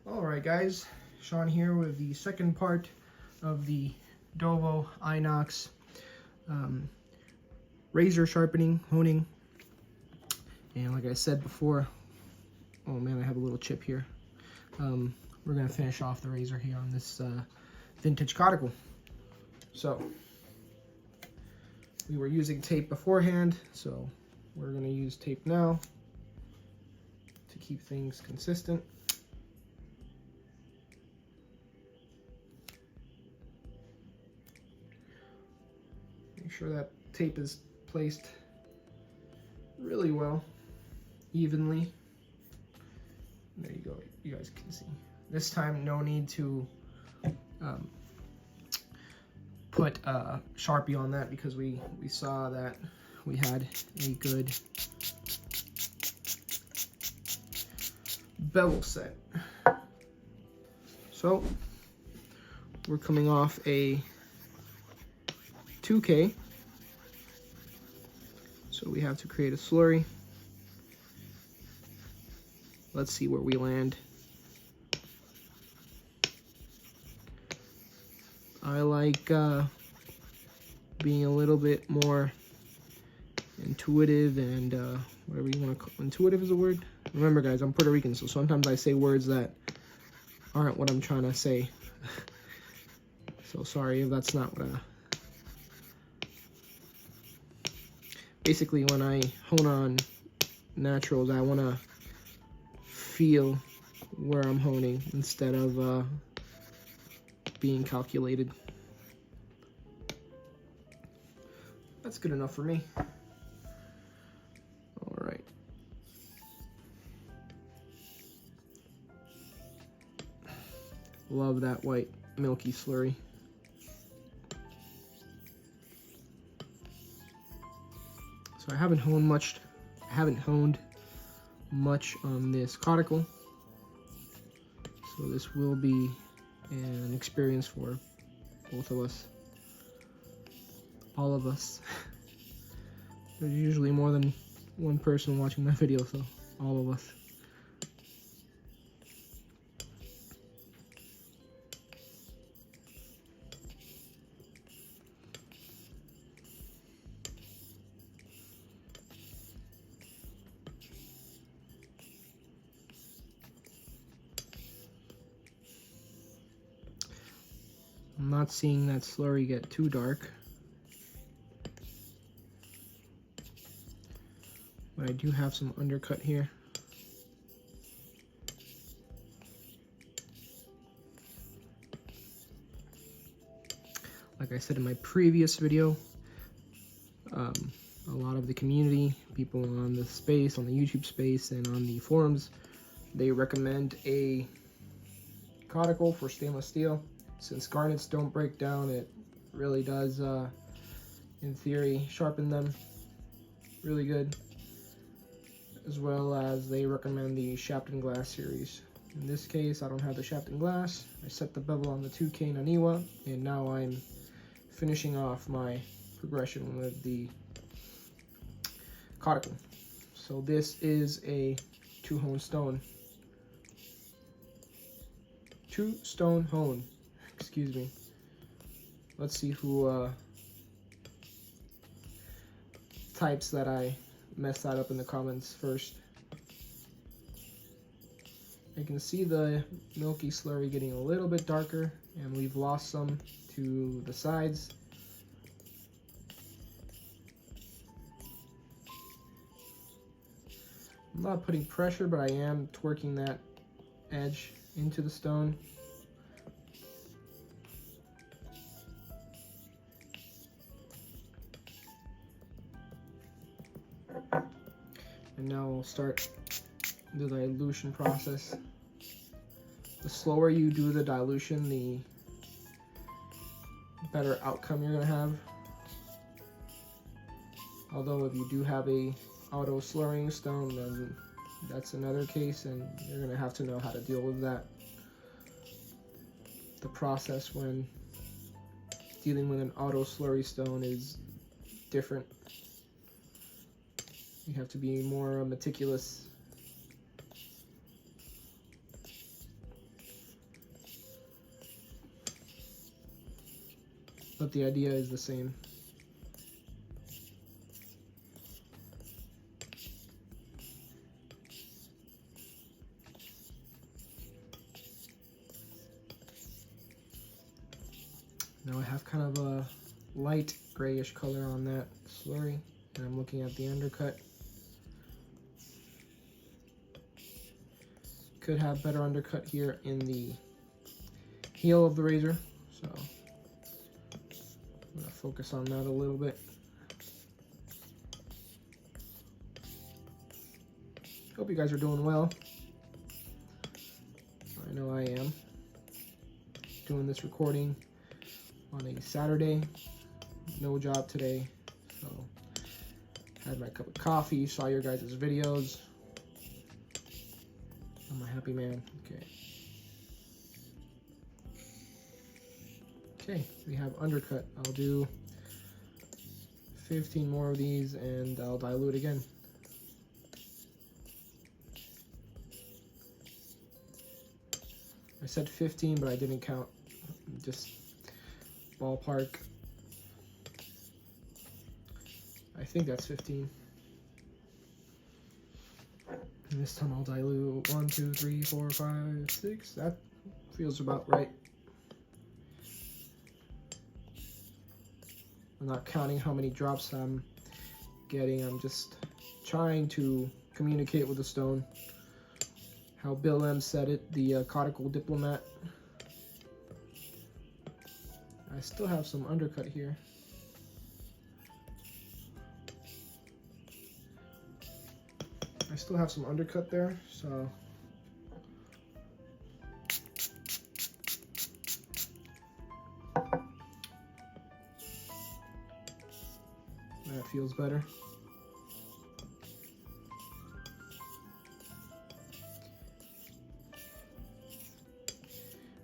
Alright guys, Sean here with the second part of the Dovo Inox razor sharpening, honing. And like I said before, oh man, I have a little chip here. We're going to finish off the razor here on this vintage Coticule. So, we were using tape beforehand, so we're going to use tape now to keep things consistent. Make sure that tape is placed really well, evenly. There you go, you guys can see. This time, no need to put a Sharpie on that because we saw that we had a good bevel set. So, we're coming off a 2K, so we have to create a slurry. Let's see where we land. I like being a little bit more intuitive and whatever you want to call intuitive is a word. Remember guys, I'm Puerto Rican, so sometimes I say words that aren't what I'm trying to say. So sorry if that's not what basically, when I hone on naturals, I want to feel where I'm honing instead of being calculated. That's good enough for me. All right. Love that white milky slurry. So I haven't honed much on this Coticule, so this will be an experience for both of us, all of us. There's usually more than one person watching my video, so all of us. I'm not seeing that slurry get too dark, but I do have some undercut here. Like I said in my previous video, a lot of the community, people on the space, on the YouTube space, and on the forums, they recommend a Coticule for stainless steel. Since garnets don't break down, it really does, in theory, sharpen them really good. As well as they recommend the Shapton Glass series. In this case, I don't have the Shapton Glass. I set the bevel on the 2K Naniwa, and now I'm finishing off my progression with the Coticule. So this is a two-stone hone. Excuse me. Let's see who types that I messed that up in the comments first. I can see the milky slurry getting a little bit darker, and we've lost some to the sides. I'm not putting pressure, but I am twerking that edge into the stone. And now we'll start the dilution process. The slower you do the dilution, the better outcome you're gonna have. Although if you do have a auto slurring stone, then that's another case, and you're gonna have to know how to deal with that. The process when dealing with an auto slurry stone is different. You have to be more meticulous. but the idea is the same. Now I have kind of a light grayish color on that slurry, and I'm looking at the undercut. Could have better undercut here in the heel of the razor, so I'm gonna focus on that a little bit. Hope you guys are doing well. I know I am. Doing this recording on a Saturday, no job today, so had my cup of coffee, saw your guys' videos. I'm a happy man. Okay, we have undercut. I'll do 15 more of these and I'll dilute again. I said 15, but I didn't count. Just ballpark. I think that's 15. And this time I'll dilute 1, 2, 3, 4, 5, 6. That feels about right. I'm not counting how many drops I'm getting. I'm just trying to communicate with the stone. How Bill M said it, the Coticule diplomat. I still have some undercut here. I still have some undercut there, so that feels better.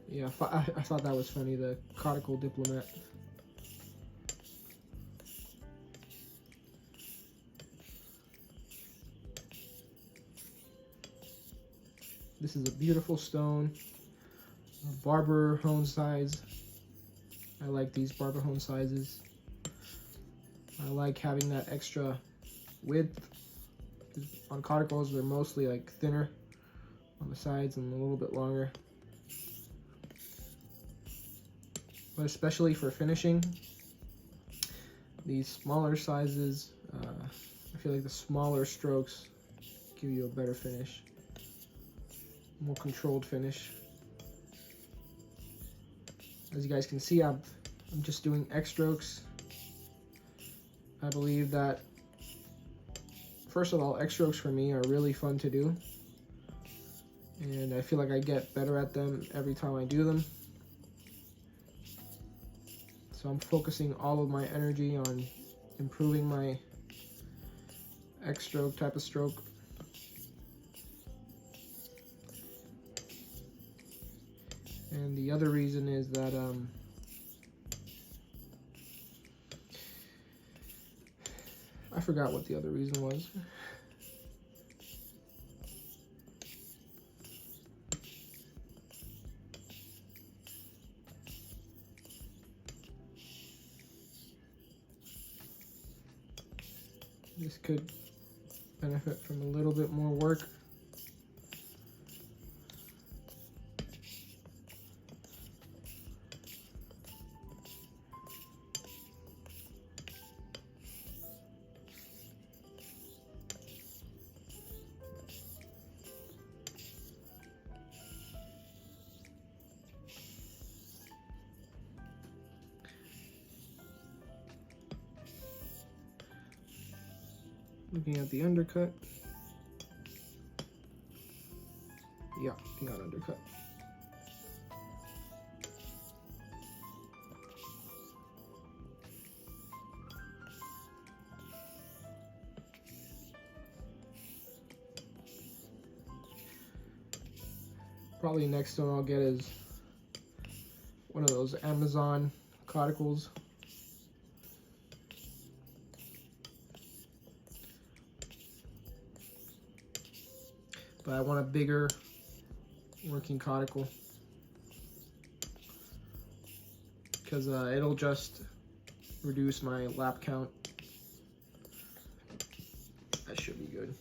Yeah, I thought that was funny, the Coticule diplomat. This is a beautiful stone, a barber hone size. I like these barber hone sizes. I like having that extra width. On Coticules, they're mostly like thinner on the sides and a little bit longer. But especially for finishing, these smaller sizes, I feel like the smaller strokes give you a better finish. More controlled finish. As you guys can see, I'm just doing X strokes. I believe that, first of all, X strokes for me are really fun to do. And I feel like I get better at them every time I do them. So I'm focusing all of my energy on improving my X stroke type of stroke. And the other reason is that I forgot what the other reason was. This could benefit from a little bit more work. Looking at the undercut. Yeah, he got undercut. Probably next one I'll get is one of those Amazon Coticules. But I want a bigger working Coticule because it'll just reduce my lap count. That should be good.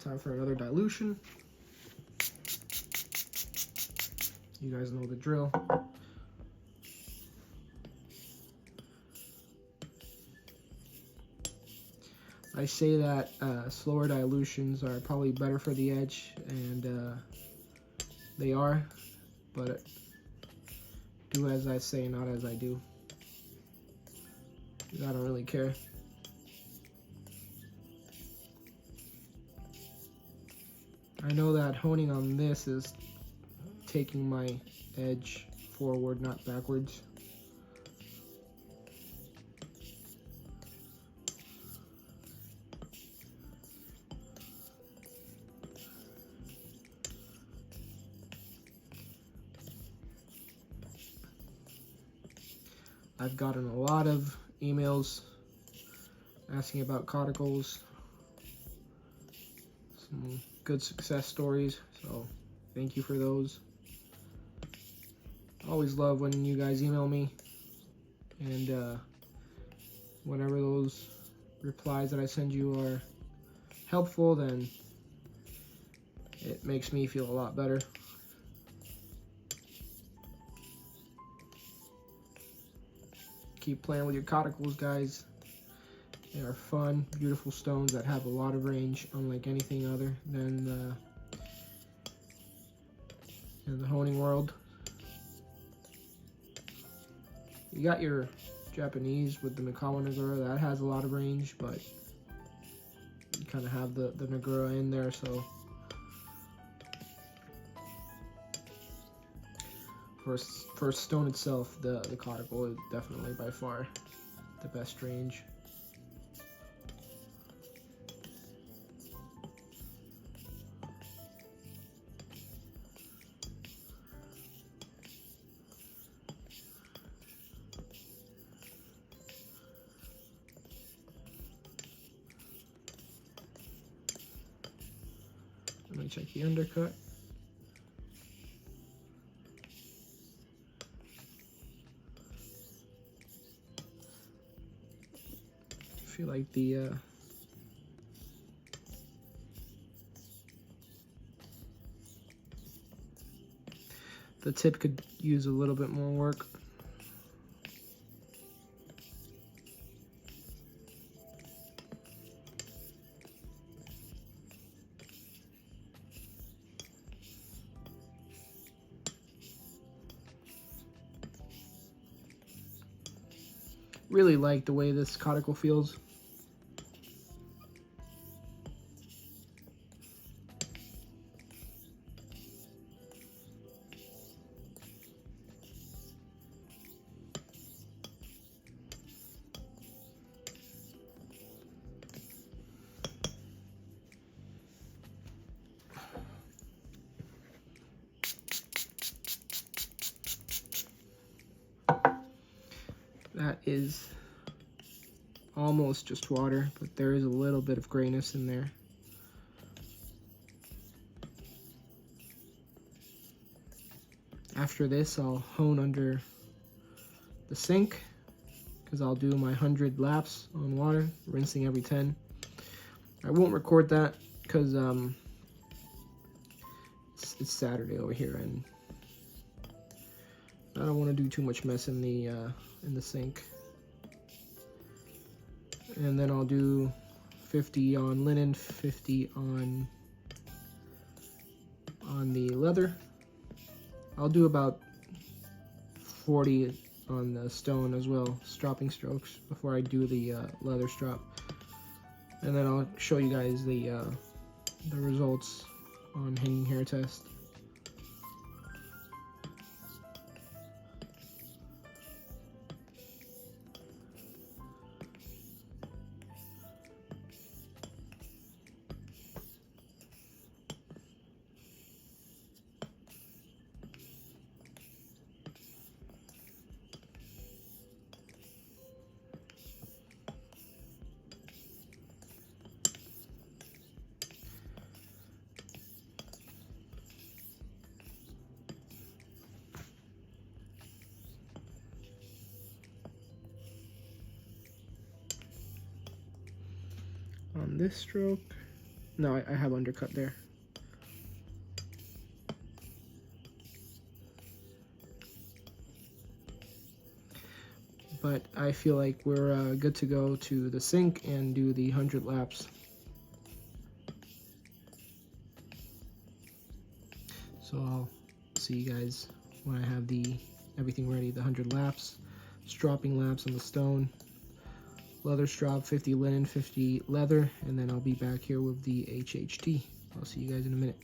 Time for another dilution. You guys know the drill. I say that slower dilutions are probably better for the edge, and they are, but do as I say, not as I do. I don't really care. I know that honing on this is taking my edge forward, not backwards. I've gotten a lot of emails asking about Coticules, some good success stories, so thank you for those. I always love when you guys email me, and whenever those replies that I send you are helpful, then it makes me feel a lot better. Keep playing with your Coticules, guys. They are fun, beautiful stones that have a lot of range, unlike anything other than in the honing world. You got your Japanese with the Mikawa Nagura, that has a lot of range, but you kind of have the Nagura in there, so for stone itself, the Coticule is definitely by far the best range. Let me check the undercut. I feel like the tip could use a little bit more work. Really like the way this Coticule feels. That is almost just water, but there is a little bit of grayness in there. After this, I'll hone under the sink, because I'll do my 100 laps on water, rinsing every 10. I won't record that because it's Saturday over here, and I don't want to do too much mess in the sink. And then I'll do 50 on linen, 50 on the leather. I'll do about 40 on the stone as well, stropping strokes, before I do the leather strop. And then I'll show you guys the results on hanging hair test. on this stroke. No, I have undercut there. But I feel like we're good to go to the sink and do the 100 laps. So I'll see you guys when I have everything ready, the 100 laps, stropping laps on the stone, leather strop, 50 linen, 50 leather, and then I'll be back here with the HHT. I'll see you guys in a minute.